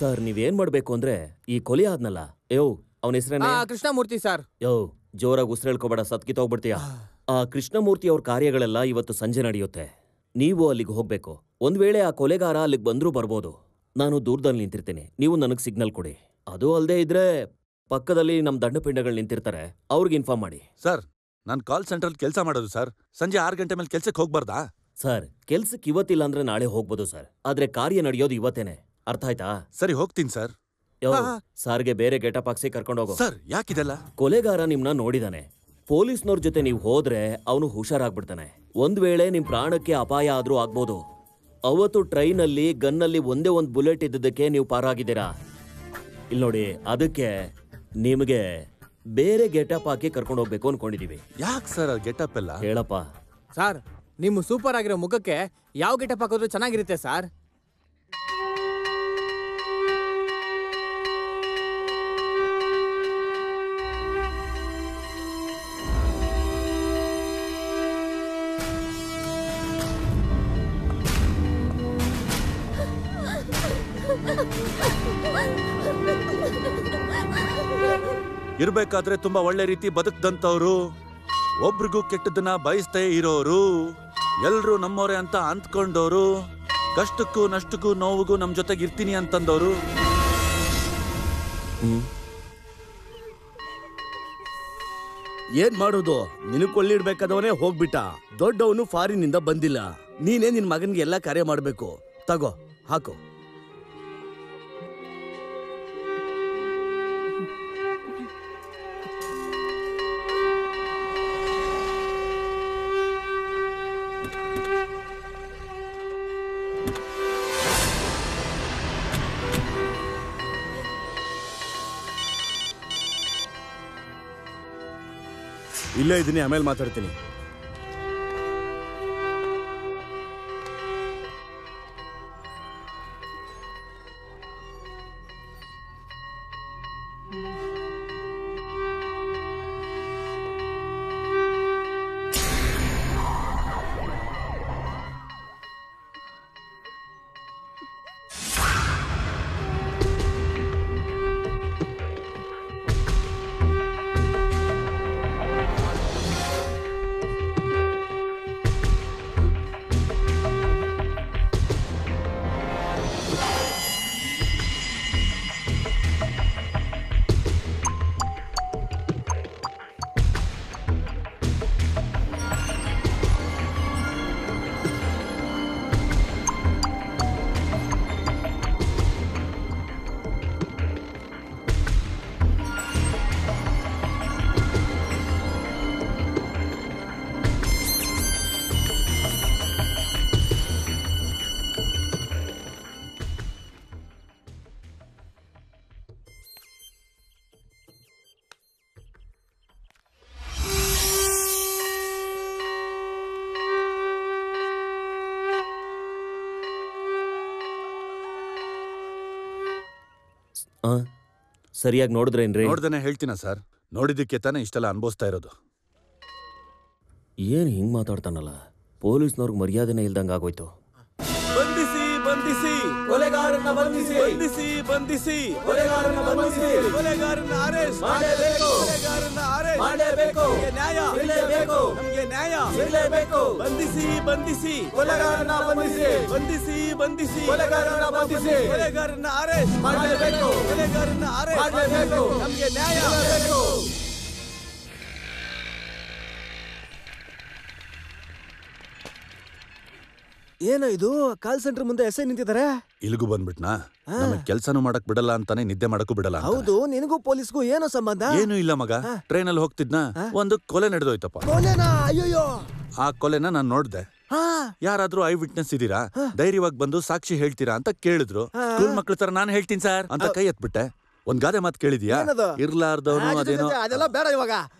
Sir ನೀವೇನ್ ಮಾಡ್ಬೇಕು ಅಂದ್ರೆ ಈ ಕೊಲೆ ಆದ್ನಲ್ಲ ಯೋ ಅವನ ಹೆಸರೇನ ಕೃಷ್ಣಮೂರ್ತಿ ಸರ್. ಯೋ ಜೋರಾಗಿ ಉಸಿರೇಳ್ಕೋಬೇಡ ಸತ್ಕಿತೋಗ್ಬಿಡ್ತೀಯ. ಆ ಕೃಷ್ಣಮೂರ್ತಿ ಅವ್ರ ಕಾರ್ಯಗಳೆಲ್ಲ ಇವತ್ತು ಸಂಜೆ ನಡೆಯುತ್ತೆ. ನೀವು ಅಲ್ಲಿಗೆ ಹೋಗ್ಬೇಕು. ಒಂದ್ ವೇಳೆ ಆ ಕೊಲೆಗಾರ ಅಲ್ಲಿಗೆ ಬಂದ್ರೂ ಬರ್ಬೋದು. ನಾನು ದೂರದಲ್ಲಿ ನಿಂತಿರ್ತೀನಿ, ನೀವು ನನಗ್ ಸಿಗ್ನಲ್ ಕೊಡಿ. ಅದು ಅಲ್ಲದೆ ಇದ್ರೆ ಪಕ್ಕದಲ್ಲಿ ನಮ್ ದಂಡಪಿಂಡಗಳು ನಿಂತಿರ್ತಾರೆ, ಅವ್ರಿಗೆ ಇನ್ಫಾರ್ಮ್ ಮಾಡಿ. ಸರ್ ನಾನ್ ಕಾಲ್ ಸೆಂಟ್ರಲ್ ಕೆಲಸ ಮಾಡೋದು ಸರ್. ಸಂಜೆ 6 ಗಂಟೆ ಮೇಲೆ ಕೆಲ್ಸಕ್ಕೆ ಹೋಗ್ಬಾರ್ದಾ? ಸರ್ ಕೆಲ್ಸಕ್ಕೆ ಇವತ್ತಿಲ್ಲ ಅಂದ್ರೆ ನಾಳೆ ಹೋಗ್ಬೋದು ಸರ್, ಆದ್ರೆ ಕಾರ್ಯ ನಡೆಯೋದು ಇವತ್ತೇನೆ. ಅರ್ಥ ಆಯ್ತಾ? ಸರಿ ಹೋಗ್ತೀನಿ ಸರ್. ಸಾರ್ಗೆ ಬೇರೆ ಗೆಟಪ್ ಹಾಕ್ಸಿ ಕರ್ಕೊಂಡೋಗೋ. ಸರ್ ಯಾಕಿದೆಲ್ಲ? ಕೊಲೆಗಾರ ನಿಮ್ನ ನೋಡಿದಾನೆ. ಪೊಲೀಸ್ನವ್ರ ಜೊತೆ ನೀವು ಹೋದ್ರೆ ಅವನು ಹುಷಾರಾಗ್ಬಿಡ್ತಾನೆ. ಒಂದ್ ವೇಳೆ ನಿಮ್ ಪ್ರಾಣಕ್ಕೆ ಅಪಾಯ ಆದ್ರೂ ಆಗ್ಬೋದು. ಅವತ್ತು ಟ್ರೈನಲ್ಲಿ ಗನ್ನಲ್ಲಿ ಒಂದೇ ಒಂದ್ ಬುಲೆಟ್ ಇದ್ದದಕ್ಕೆ ನೀವು ಪಾರಾಗಿದ್ದೀರಾ. ಇಲ್ಲಿ ನೋಡಿ, ಅದಕ್ಕೆ ನಿಮಗೆ ಬೇರೆ ಗೆಟಪ್ ಹಾಕಿ ಕರ್ಕೊಂಡು ಹೋಗ್ಬೇಕು ಅನ್ಕೊಂಡಿದೀವಿ. ಯಾಕೆ ಸರ್ ಗೆಟಪ್ ಎಲ್ಲ? ಹೇಳಪ್ಪ. ಸರ್ ನಿಮ್ಮ ಸೂಪರ್ ಆಗಿರೋ ಮುಖಕ್ಕೆ ಯಾವ ಗೆಟಪ್ ಹಾಕೋದ್ರೂ ಚೆನ್ನಾಗಿರುತ್ತೆ ಸರ್. ಇರ್ಬೇಕಾದ್ರೆ ತುಂಬಾ ಒಳ್ಳೆ ರೀತಿ ಬದುಕ್ದಂತವ್ರು, ಒಬ್ರಿಗೂ ಕೆಟ್ಟದನ್ನ ಬಯಸ್ತೇ ಇರೋರು, ಎಲ್ರು ನಮ್ಮವ್ರೆ ಅಂತ ಅಂದ್ಕೊಂಡವ್ರು, ಕಷ್ಟಕ್ಕೂ ನಷ್ಟಕ್ಕೂ ನೋವಿಗೂ ನಮ್ ಜೊತೆಗೆ ಇರ್ತೀನಿ ಅಂತಂದವ್ರು. ಏನ್ ಮಾಡೋದು? ನಿನಗ್ ಕೊಳ್ಳಿಡ್ಬೇಕಾದವನೇ ಹೋಗ್ಬಿಟ್ಟ. ದೊಡ್ಡವನು ಫಾರಿನಿಂದ ಬಂದಿಲ್ಲ. ನೀನೇ ನಿನ್ ಮಗನ್ಗೆ ಎಲ್ಲ ಕಾರ್ಯ ಮಾಡ್ಬೇಕು. ತಗೋ ಹಾಕೋ. ಇಲ್ಲೇ ಇದೀನಿ, ಆಮೇಲೆ ಮಾತಾಡ್ತೀನಿ. ಸರಿಯಾಗಿ ನೋಡಿದ್ರೇನ್ರಿ? ನೋಡ್ದೇನೆ ಹೇಳ್ತೀನ ಸರ್. ನೋಡಿದಕ್ಕೆ ತಾನೇ ಇಷ್ಟೆಲ್ಲ ಅನುಭವಿಸ್ತಾ ಇರೋದು. ಏನ್ ಹಿಂಗ್ ಮಾತಾಡ್ತಾನಲ್ಲ, ಪೊಲೀಸ್ನವ್ರಿಗೆ ಮರ್ಯಾದೆನೇ ಇಲ್ದಂಗ ಆಗೋಯ್ತು. ಬಂಧಿಸಿ ಬಂಧಿಸಿ ಕೊಲೆಗಾರನ ಬಂಧಿಸಿ ಬಂಧಿಸಿ ಬಂಧಿಸಿ ಕೊಲೆಗಾರನ ಬಂಧಿಸಿ ಕೊಲೆಗಾರನ ಅರೆಸ್ಟ್ ಮಾಡಬೇಕು. ಕೊಲೆಗಾರನ ಅರೆಸ್ಟ್ ಮಾಡಬೇಕು. ನ್ಯಾಯ ಸಿಗಲೇಬೇಕು. ನಮಗೆ ನ್ಯಾಯ ಸಿಗಲೇಬೇಕು. ಬಂಧಿಸಿ ಬಂಧಿಸಿ ಕೊಲೆಗಾರನ ಬಂಧಿಸಿ ಬಂಧಿಸಿ ಬಂಧಿಸಿ ಕೊಲೆಗಾರನ ಬಂಧಿಸಿ ಕೊಲೆಗಾರನ ಅರೆಸ್ಟ್ ಮಾಡಬೇಕು. ಕೊಲೆಗಾರನ ಅರೆಸ್ಟ್ ಮಾಡಬೇಕು. ನಮಗೆ ನ್ಯಾಯ ಸಿಗಲೇಬೇಕು. ಏನೋ ಇದು? ಕಾಲ್ ಸೆಂಟರ್ ಮುಂದೆ ಎಸ್ಐ ನಿಂತಿದ್ದಾರೆ. ಇಲ್ಲಿಗೂ ಬಂದ್ಬಿಟ್ನಾ? ನಮಗ್ ಕೆಲ್ಸನೂ ಮಾಡಕ್ ಬಿಡಲ್ಲ ಅಂತಾನೆ, ನಿದ್ದೆ ಮಾಡಕ್ಕೂ ಬಿಡಲ್ಲ. ಹೌದು, ನಿನಗೂ ಪೊಲೀಸ್ಗೂ ಏನೋ ಸಂಬಂಧ? ಏನು ಇಲ್ಲ ಮಗ. ಟ್ರೈನ್ ಅಲ್ಲಿ ಹೋಗ್ತಿದ್ನ, ಒಂದು ಕೊಲೆ ನಡೆದೋಯ್ತಪ್ಪ. ಕೊಲೆನಾ? ಅಯ್ಯೋ. ಆ ಕೊಲೆನ ನಾನ್ ನೋಡ್ದೆ. ಯಾರಾದ್ರೂ ಐ ವಿಟ್ನೆಸ್ ಇದೀರಾ, ಧೈರ್ಯವಾಗಿ ಬಂದು ಸಾಕ್ಷಿ ಹೇಳ್ತೀರಾ ಅಂತ ಕೇಳಿದ್ರು. ಸ್ಕೂಲ್ ಮಕ್ಳ ತರ ನಾನು ಹೇಳ್ತೀನಿ ಸರ್ ಅಂತ ಕೈ ಎತ್ಬಿಟ್ಟೆ. ಒಂದ್ ಗಾದೆ ಮಾತು ಕೇಳಿದ್ಯಾ? ಇರ್ಲಾರ್ದವನು ಅದೇನೋ. ಅದೆಲ್ಲ ಬೇಡ ಇವಾಗ.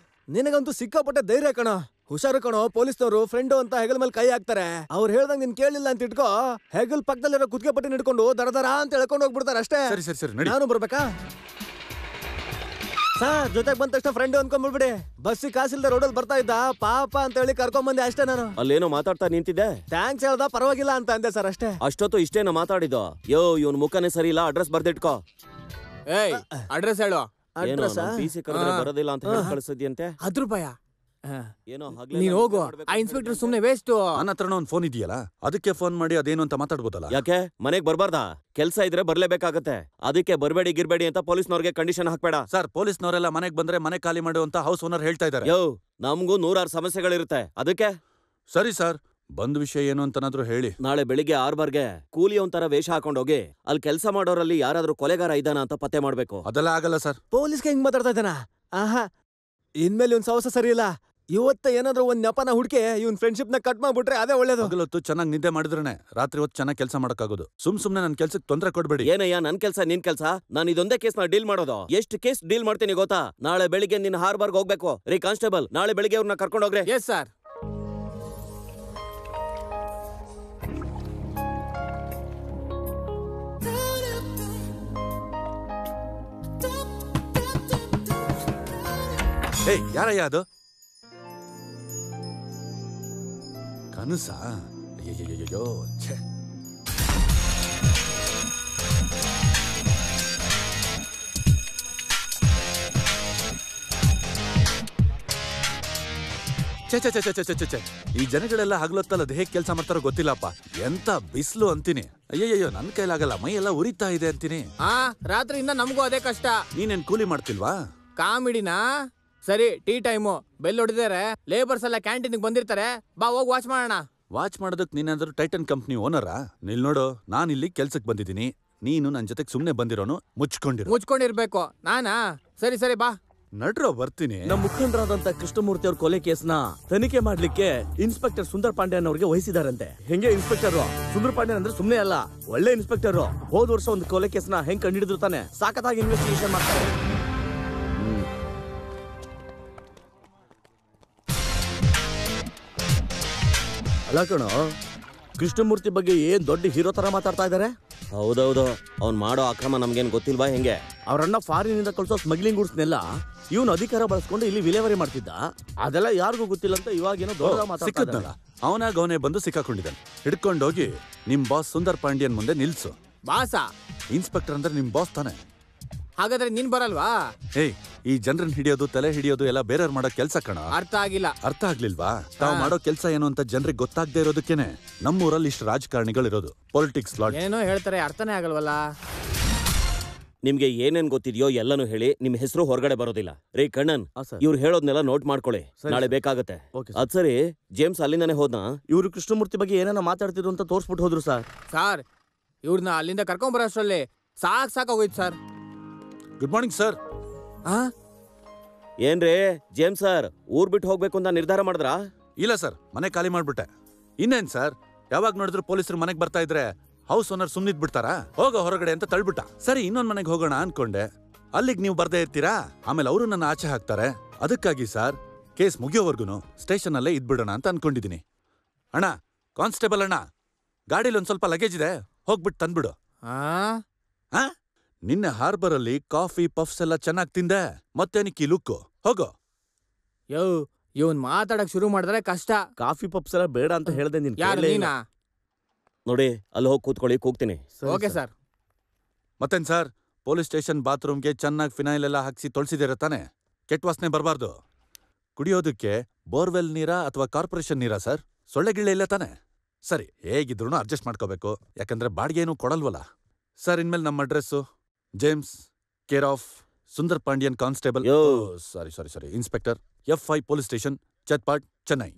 ನಿನಗಂತೂ ಸಿಕ್ಕಾಪಟ್ಟೆ ಧೈರ್ಯ ಕಣೋ. ಹುಷಾರು ಕಣೋ. ಪೊಲೀಸ್ನವರು ಫ್ರೆಂಡು ಅಂತ ಹೆಗಲ್ ಮೇಲೆ ಕೈ ಹಾಕ್ತಾರೆ. ಅವ್ರು ಹೇಳ್ದಂಗ್ ನೀನ್ ಕೇಳಿಲ್ಲ ಅಂತ ಇಟ್ಕೋ, ಹೆಗಲ್ ಪಕ್ಕದಲ್ಲಿರೋ ಕುತ್ತಿಗೆ ಪಟ್ಟಿ ಹಿಡ್ಕೊಂಡು ದರ ದರ ಅಂತ ಎಳ್ಕೊಂಡು ಹೋಗ್ಬಿಡ್ತಾರೆ ಅಷ್ಟೇ. ಸರಿ ಸರಿ ಸರಿ, ನಾನು ಬರ್ಬೇಕಾ? ಸರ್ ಜೊತೆಗೆ ಬಂದ ತಕ್ಷಣ ಫ್ರೆಂಡ್ ಅನ್ಕೊಂಡ್ಬಿಡ್ಬಿಡಿ. ಬಸ್ಸಿಗೆ ಕಾಸಿಲ್ದ ರೋಡಲ್ಲಿ ಬರ್ತಾ ಇದ್ದ, ಪಾಪ ಅಂತ ಹೇಳಿ ಕರ್ಕೊಂಡ್ ಅಷ್ಟೇ ನಾನು. ಅಲ್ಲೇನೋ ಮಾತಾಡ್ತಾ ನಿಂತಿದ್ದೆ. ಥ್ಯಾಂಕ್ಸ್ ಹೇಳ್ದ, ಪರವಾಗಿಲ್ಲ ಅಂತ ಅಂದೆ ಸರ್ ಅಷ್ಟೇ. ಅಷ್ಟೊತ್ತು ಇಷ್ಟೇನ ಮಾತಾಡಿದ್ದು? ಯೋ ಇವನ್ ಮುಖನೇ ಸರಿ ಇಲ್ಲ, ಅಡ್ರೆಸ್ ಬರ್ದಿಟ್ಕೋ. ಏಯ್ ಅಡ್ರೆಸ್ ಹೇಳು. ಏನೋ PC ಕರೆದ್ರೆ ಬರೋದಿಲ್ಲ ಅಂತ ಹೇಳಿ ಕಳಿಸಿದ್ಯಂತೆ. 10 ರೂಪಾಯಿ. ಏನೋ ನೀನ್ ಹೋಗು, ಆ ಇನ್ಸ್ಪೆಕ್ಟರ್ ಸುಮ್ನೆ ವೇಸ್ಟ್. ನನ್ನ ಹತ್ರನೂ ಒಂದು ಫೋನ್ ಇದೆಯಲ್ಲ, ಅದಕ್ಕೆ ಫೋನ್ ಮಾಡಿ ಅದೇನು ಅಂತ ಮಾತಾಡ್ಬೋದಲ್ಲ. ಯಾಕೆ ಮನೆಗ್ ಬರ್ಬಾರ್ದಾ? ಕೆಲ್ಸ ಇದ್ರೆ ಬರ್ಲೇಬೇಕಾಗತ್ತೆ. ಅದಕ್ಕೆ ಬರ್ಬೇಡಿ ಗಿರ್ಬೇಡಿ ಅಂತ ಪೊಲೀಸ್ನವ್ರಿಗೆ ಕಂಡೀಷನ್ ಹಾಕ್ಬೇಡ. ಸರ್, ಪೊಲೀಸ್ನವರೆಲ್ಲ ಮನೆಗ್ ಬಂದ್ರೆ ಮನೆ ಖಾಲಿ ಮಾಡು ಅಂತ ಹೌಸ್ ಓನರ್ ಹೇಳ್ತಾ ಇದ್ದಾರೆ. ಯೋ ನಮ್ಗೂ 106 ಸಮಸ್ಯೆಗಳಿರುತ್ತೆ. ಅದಕ್ಕೆ ಸರಿ ಸರ್, ಬಂದ್ ವಿಷಯ ಏನು ಅಂತನಾದ್ರೂ ಹೇಳಿ. ನಾಳೆ ಬೆಳಿಗ್ಗೆ 6 ಬಾರ್ಗೆ ಕೂಲಿ ಒಂಥರ ವೇಷ ಹಾಕೊಂಡೋಗಿ ಅಲ್ಲಿ ಕೆಲಸ ಮಾಡೋರಲ್ಲಿ ಯಾರಾದ್ರೂ ಕೊಲೆಗಾರ ಇದ್ದಾನ ಅಂತ ಪತ್ತೆ ಮಾಡ್ಬೇಕು. ಅದೆಲ್ಲ ಆಗಲ್ಲ ಸರ್. ಪೊಲೀಸ್ಗೆ ಹೆಂಗ್ ಮಾತಾಡ್ತಾ ಇದ್ದಾನ? ಆಹಾ, ಇನ್ಮೇಲೆ ಇವ್ನ್ ಸವಸ ಸರಿ ಇಲ್ಲ. ಇವತ್ತ ಏನಾದ್ರು ಒಂದ್ ನೆಪನ ಹುಡ್ಕೆ ಇವ್ನ್ ಫ್ರೆಂಡ್ಶಿಪ್ ನ ಕಟ್ ಮಾಡ್ಬಿಟ್ರೆ ಅದೇ ಒಳ್ಳೇದು. ಹಗಲೊತ್ತು ಚೆನ್ನಾಗಿ ನಿದ್ದೆ ಮಾಡಿದ್ರೇನೆ ರಾತ್ರಿ ಹೊತ್ತು ಚೆನ್ನಾಗಿ ಕೆಲಸ ಮಾಡಕ್ಕಾಗೋದು. ಸುಮ್ನೆ ನನ್ ಕೆಲ್ಸಕ್ಕೆ ತೊಂದರೆ ಕೊಡ್ಬೇಡಿ. ಏನಯ್ಯ ನನ್ ಕೆಲ್ಸ ನಿನ್ ಕೆಲ್ಸ? ನಾನು ಇದೊಂದೇ ಕೇಸ್ ನ ಡೀಲ್ ಮಾಡೋದು. ಎಷ್ಟು ಕೇಸ್ ಡೀಲ್ ಮಾಡ್ತೀನಿ ಗೊತ್ತಾ? ನಾಳೆ ಬೆಳಿಗ್ಗೆ ನಿನ್ನ ಹಾರ್ಬರ್ಗ್ ಹೋಗ್ಬೇಕು. ರೀ ಕಾನ್ಸ್ಟೇಬಲ್, ನಾಳೆ ಬೆಳಿಗ್ಗೆ ಅವ್ರನ್ನ ಕರ್ಕೊಂಡೋಗ್ರಿ. Yes sir. ಯಾರಯ್ಯ ಅದು? ಕನಸ? ಅಯ್ಯಯ್ಯೋ, ಛೇ. ಛೇ, ಈ ಜನಗಳೆಲ್ಲ ಹಗಲೊತ್ತಲ್ಲ ಹೇಗ್ ಕೆಲಸ ಮಾಡ್ತಾರೋ ಗೊತ್ತಿಲ್ಲಪ್ಪ. ಎಂತ ಬಿಸ್ಲು ಅಂತೀನಿ. ಅಯ್ಯಯ್ಯೋ, ನನ್ ಕೈಲಾಗಲ್ಲ, ಮೈ ಎಲ್ಲ ಉರಿತಾ ಇದೆ ಅಂತೀನಿ. ರಾತ್ರಿಯಿಂದ ನಮಗೂ ಅದೇ ಕಷ್ಟ. ನೀನೇನ್ ಕೂಲಿ ಮಾಡ್ತಿಲ್ವಾ? ಕಾಮಿಡಿನಾ? ಸರಿ, ಟೀ ಟೈಮು, ಬೆಲ್ ಹೊಡೆದಿದ್ದಾರೆ, ಲೇಬರ್ಸ್ ಎಲ್ಲ ಕ್ಯಾಂಟೀನ್ಗೆ ಬಂದಿರ್ತಾರೆ, ಬಾ ಹೋಗಿ ವಾಚ್ ಮಾಡೋಣ. ವಾಚ್ ಮಾಡೋದಕ್ ನೀನಾದ್ರೂ ಟೈಟನ್ ಕಂಪ್ನಿ ಓನರಾ? ನಿಲ್ ನೋಡು, ನಾನಿಲ್ಲಿ ಕೆಲ್ಸಕ್ ಬಂದಿದ್ದೀನಿ. ನೀನು ನನ್ ಜೊತೆಗೆ ಸುಮ್ನೆ ಬಂದಿರೋನು, ಮುಚ್ಕೊಂಡಿರ್ಬೇಕು. ನಾನಾ? ಸರಿ ಸರಿ ಬಾ. ನಡ್ರೋ, ಬರ್ತೀನಿ. ನಮ್ಮ ಮುಖಂಡರಾದಂತ ಕೃಷ್ಣಮೂರ್ತಿ ಅವ್ರ ಕೊಲೆ ಕೇಸ್ನ ತನಿಖೆ ಮಾಡ್ಲಿಕ್ಕೆ ಇನ್ಸ್ಪೆಕ್ಟರ್ ಸುಂದರ್ ಪಾಂಡ್ಯನ್ ಅವ್ರಿಗೆ ವಹಿಸಿದಾರಂತೆ. ಹೆಂಗೆ ಇನ್ಸ್ಪೆಕ್ಟರ್ ಸುಂದರ್ ಪಾಂಡ್ಯನ್ ಅಂದ್ರೆ ಸುಮ್ನೆ ಅಲ್ಲ, ಒಳ್ಳೆ ಇನ್ಸ್ಪೆಕ್ಟರ್. ಹೋದ ವರ್ಷ ಒಂದು ಕೊಲೆ ಕೇಸ್ನ ಹೆಂಗ್ ಕಂಡಿಡಿದ್ರು ತಾನೆ, ಸಾಕತ್ತಾಗಿ ಇನ್ವೆಸ್ಟಿಗೇಷನ್ ಮಾಡ್ತಾರೆ. ಅಲ್ಲ ಕಣೋ, ಕೃಷ್ಣಮೂರ್ತಿ ಬಗ್ಗೆ ಏನ್ ದೊಡ್ಡ ಹೀರೋ ತರ ಮಾತಾಡ್ತಾ ಇದಾರೆ. ಹೌದೌದು, ಅವ್ನ್ ಮಾಡೋ ಅಕ್ರಮ ನಮ್ಗೇನ್ ಗೊತ್ತಿಲ್ವಾ ಹೆಂಗೆ? ಅವರನ್ನ ಫಾರಿನ್ ಇಂದ ಕಳ್ಸೋ ಸ್ಮಗ್ಲಿಂಗ್ ಗುಡ್ಸ್ನೆಲ್ಲ ಇವನು ಅಧಿಕಾರ ಬಳಸ್ಕೊಂಡು ಇಲ್ಲಿ ವಿಲೇವಾರಿ ಮಾಡ್ತಿದ್ದ. ಅದೆಲ್ಲ ಯಾರಿಗೂ ಗೊತ್ತಿಲ್ಲ ಅಂತ ಇವಾಗೇನೋ ದೊಡ್ಡ ಸಿಕ್ಕದ್ನಲ್ಲ, ಅವನೇ ಬಂದು ಸಿಕ್ಕಾಕೊಂಡಿದ್ದಾನೆ. ಹಿಡ್ಕೊಂಡೋಗಿ ನಿಮ್ ಬಾಸ್ ಸುಂದರ್ ಪಾಂಡ್ಯನ್ ಮುಂದೆ ನಿಲ್ಸು. ಬಾಸಾ? ಇನ್ಸ್ಪೆಕ್ಟರ್ ಅಂದ್ರೆ ನಿಮ್ ಬಾಸ್ ತಾನೆ. ಹಾಗಾದ್ರೆ ನೀನ್ ಬರಲ್ವಾ? ಈ ಜನರನ್ನ ಹಿಡಿಯೋದು, ತಲೆ ಹಿಡಿಯೋದು ಎಲ್ಲ ಬೇರೆಯವ್ರು ಮಾಡೋ ಕೆಲ್ಸ ಕಣ. ಅರ್ಥ ಆಗಿಲ್ಲ. ಅರ್ಥ ಆಗ್ಲಿಲ್ವಾ? ತಾವ್ ಮಾಡೋ ಕೆಲ್ಸ ಏನು ಅಂತ ಜನರಿಗೆ ಗೊತ್ತಾಗದೆ ಇರೋದಕ್ಕೇನೆ ನಮ್ಮೂರಲ್ಲಿ ಇಷ್ಟು ರಾಜಕಾರಣಿಗಳಿರೋದು. ಪೊಲಿಟಿಕ್ಸ್ ಲಾಟ್ ಏನೋ ಹೇಳ್ತಾರೆ, ಅರ್ಥನೇ ಆಗಲ್ವಲ್ಲ. ನಿಮ್ಗೆ ಏನೇನ್ ಗೊತ್ತಿದ್ಯೋ ಎಲ್ಲಾನು ಹೇಳಿ. ನಿಮ್ ಹೆಸರು ಹೊರಗಡೆ ಬರೋದಿಲ್ಲ. ರೀ ಕಣ್ಣನ್, ಇವ್ರು ಹೇಳೋದ್ನೆಲ್ಲ ನೋಟ್ ಮಾಡ್ಕೊಳ್ಳಿ, ನಾಳೆ ಬೇಕಾಗತ್ತೆ. ಅದ್ ಸರಿ, ಜೇಮ್ಸ್ ಅಲ್ಲಿಂದಾನೆ ಹೋದ್ನಾ? ಇವ್ರು ಕೃಷ್ಣಮೂರ್ತಿ ಬಗ್ಗೆ ಏನೇನ ಮಾತಾಡ್ತಿದ್ರು ಅಂತ ತೋರ್ಸ್ಬಿಟ್ಟು ಹೋದ್ರು ಸರ್. ಸರ್, ಇವ್ರನ್ನ ಅಲ್ಲಿಂದ ಕರ್ಕೊಂಡ್ ಬರೋಷ್ಟ್ರಲ್ಲಿ ಸಾಕಾಗೋಯ್ತು ಸರ್. Good morning sir. ಏನ್ರಿ ಜೇಮ್ಸ್ ಸರ್, ಊರ್ ಬಿಟ್ಟು ಹೋಗ್ಬೇಕು ಅಂತ ನಿರ್ಧಾರ ಮಾಡಿದ್ರಾ? ಇಲ್ಲ ಸರ್, ಮನೆ ಖಾಲಿ ಮಾಡ್ಬಿಟ್ಟೆ. ಇನ್ನೇನ್ ಸರ್, ಯಾವಾಗ ನೋಡಿದ್ರು ಪೊಲೀಸರು ಮನೆಗೆ ಬರ್ತಾ ಇದ್ರೆ ಹೌಸ್ ಓನರ್ ಸುಮ್ನಿದ್ ಬಿಡ್ತಾರಾ? ಹೋಗೋ ಹೊರಗಡೆ ಅಂತ ತಳ್ಬಿಟ್ಟ. ಸರಿ, ಇನ್ನೊಂದ್ ಮನೆಗೆ ಹೋಗೋಣ ಅನ್ಕೊಂಡೆ. ಅಲ್ಲಿಗೆ ನೀವು ಬರ್ದೇ ಇರ್ತೀರಾ, ಆಮೇಲೆ ಅವರು ನನ್ನ ಆಚೆ ಹಾಕ್ತಾರೆ. ಅದಕ್ಕಾಗಿ ಸರ್, ಕೇಸ್ ಮುಗಿಯೋವರ್ಗುನು ಸ್ಟೇಷನ್ ಅಲ್ಲೇ ಇದ್ಬಿಡೋಣ ಅಂತ ಅನ್ಕೊಂಡಿದೀನಿ. ಅಣ್ಣ, ಕಾನ್ಸ್ಟೇಬಲ್ ಅಣ್ಣ, ಗಾಡಿಲಿ ಒಂದ್ ಸ್ವಲ್ಪ ಲಗೇಜ್ ಇದೆ, ಹೋಗ್ಬಿಟ್ಟು ತಂದ್ಬಿಡು. ನಿನ್ನೆ ಹಾರ್ಬರ್ ಅಲ್ಲಿ ಕಾಫಿ ಪಫ್ಸ್ ಎಲ್ಲ ಚೆನ್ನಾಗಿ ತಿಂದೆ, ಮತ್ತೇನಿಕ್ಕಿ ಲುಕ್ಕು? ಹೋಗೋ. ಇವನ್ ಮಾತಾಡಕ್ ಶುರು ಮಾಡಿದ್ರೆ ಕಷ್ಟ. ಕಾಫಿ ಪಪ್ಸ್ ಎಲ್ಲ ಬೇಡ ಅಂತ ಹೇಳ್ದೆ. ನೀನಾ? ನೋಡಿ, ಅಲ್ಲಿ ಹೋಗಿ ಕೂತ್ಕೊಳ್ಳಿ, ಕೂಗ್ತೀನಿ. Okay sir. ಮತ್ತೇನ್ ಸರ್, ಪೊಲೀಸ್ ಸ್ಟೇಷನ್ ಬಾತ್ರೂಮ್ಗೆ ಚೆನ್ನಾಗಿ ಫಿನೈಲ್ ಎಲ್ಲ ಹಾಕ್ಸಿ ತೊಳ್ಸಿದಿರ ತಾನೆ? ಕೆಟ್ಟ ವಾಸನೆ ಬರಬಾರ್ದು. ಕುಡಿಯೋದಕ್ಕೆ ಬೋರ್ವೆಲ್ ನೀರಾ ಅಥವಾ ಕಾರ್ಪೊರೇಷನ್ ನೀರಾ ಸರ್? ಸೊಳ್ಳೆ ಗಿಳ್ಳೆ ಇಲ್ಲ ತಾನೆ? ಸರಿ, ಹೇಗಿದ್ರು ಅಡ್ಜಸ್ಟ್ ಮಾಡ್ಕೋಬೇಕು, ಯಾಕಂದ್ರೆ ಬಾಡಿಗೆ ಏನೂ ಕೊಡಲ್ವಲ್ಲ. ಸರ್, ಇನ್ಮೇಲೆ ನಮ್ಮ address James, care of Sundar Pandian constable, sorry inspector, F5 police station, ಚಟ್ಪಾಟ್, ಚೆನ್ನೈ.